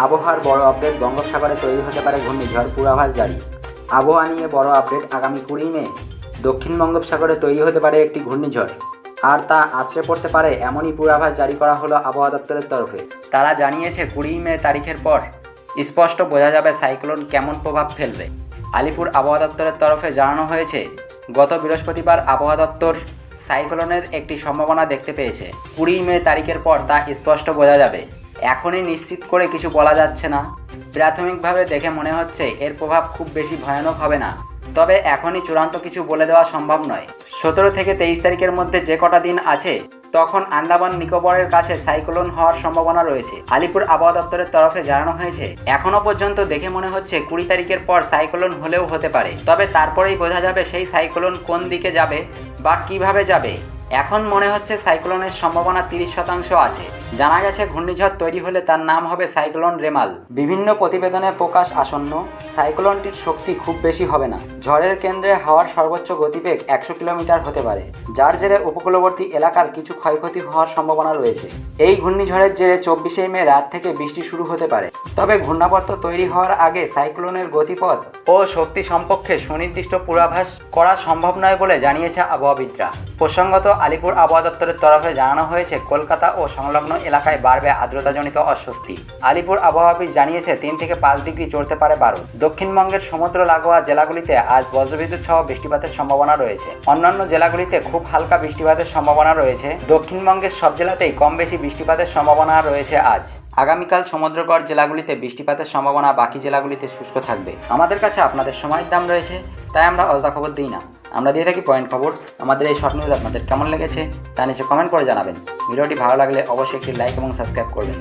আবহাওয়ার বড় আপডেট, বঙ্গোপসাগরে তৈরি হতে পারে ঘূর্ণিঝড়, পূর্বাভাস জারি। আবহাওয়া নিয়ে বড় আপডেট, আগামী 20 মে দক্ষিণ বঙ্গোপসাগরে তৈরি হতে পারে একটি ঘূর্ণিঝড়, আর তা আছড়ে পড়তে পারে এমনই পূর্বাভাস জারি করা হলো আবহাওয়া দপ্তরের তরফে। তারা জানিয়েছে 20 মে তারিখের পর স্পষ্ট বোঝা যাবে সাইক্লোন কেমন প্রভাব ফেলবে। আলিপুর আবহাওয়া দপ্তরের তরফে জানানো হয়েছে, গত বৃহস্পতিবার আবহাওয়া দপ্তর সাইক্লোনের একটি সম্ভাবনা দেখতে পেয়েছে। 20 মে তারিখের পর তা স্পষ্ট বোঝা যাবে। এখনই নিশ্চিত করে কিছু বলা যাচ্ছে না। প্রাথমিকভাবে দেখে মনে হচ্ছে এর প্রভাব খুব বেশি ভয়ানক হবে না, তবে এখনই চূড়ান্ত কিছু বলে দেওয়া সম্ভব নয়। 17 থেকে 23 তারিখের মধ্যে যে কটা দিন আছে তখন আন্দামান নিকোবরের কাছে সাইক্লোন হওয়ার সম্ভাবনা রয়েছে। আলিপুর আবহাওয়া দপ্তরের তরফে জানানো হয়েছে, এখনো পর্যন্ত দেখে মনে হচ্ছে 20 তারিখের পর সাইক্লোন হলেও হতে পারে, তবে তারপরেই বোঝা যাবে সেই সাইক্লোন কোন দিকে যাবে বা কিভাবে যাবে। এখন মনে হচ্ছে সাইক্লোনের সম্ভাবনা 30% আছে। জানা গেছে ঘূর্ণিঝড় তৈরি হলে তার নাম হবে সাইক্লোন রেমাল। বিভিন্ন প্রতিবেদনে প্রকাশ আসন্ন সাইক্লোনটির শক্তি খুব বেশি হবে না। ঝড়ের কেন্দ্রে হাওয়ার সর্বোচ্চ গতিবেগ 100 কিলোমিটার হতে পারে, যার জেরে উপকূলবর্তী এলাকার কিছু ক্ষয়ক্ষতি হওয়ার সম্ভাবনা রয়েছে। এই ঘূর্ণিঝড়ের জেরে 24 মে রাত থেকে বৃষ্টি শুরু হতে পারে, তবে ঘূর্ণাবর্ত তৈরি হওয়ার আগে সাইক্লোনের গতিপথ ও শক্তি সম্পর্কে সুনির্দিষ্ট পূর্বাভাস করা সম্ভব নয় বলে জানিয়েছে আবহাওয়াবিদরা। প্রসঙ্গত আলিপুর আবহাওয়া দপ্তরের তরফে জানানো হয়েছে, কলকাতা ও সংলগ্ন এলাকায় বাড়বে আর্দ্রতাজনিত অস্বস্তি। আলিপুর আবহাওয়া অফিস জানিয়েছে 3 থেকে 5 ডিগ্রি চড়তে পারে বারুদ। দক্ষিণবঙ্গের সমুদ্র লাগোয়া জেলাগুলিতে আজ বজ্রবিদ্যুৎ সহ বৃষ্টিপাতের সম্ভাবনা রয়েছে। অন্যান্য জেলাগুলিতে খুব হালকা বৃষ্টিপাতের সম্ভাবনা রয়েছে। দক্ষিণবঙ্গের সব জেলাতেই কম বেশি বৃষ্টিপাতের সম্ভাবনা রয়েছে আজ। আগামীকাল সমুদ্রগড় জেলাগুলিতে বৃষ্টিপাতের সম্ভাবনা, বাকি জেলাগুলিতে শুষ্ক থাকবে। আমাদের কাছে আপনাদের সময়ের দাম রয়েছে, তাই আমরা অলতা খবর দিই না, আমরা দিয়ে থাকি পয়েন্ট খবর। আমাদের এই শর্ট নিউজ আপনাদের কেমন লেগেছে তা নিচে কমেন্ট করে জানাবেন। ভিডিওটি ভালো লাগলে অবশ্যই একটি লাইক এবং সাবস্ক্রাইব করবেন।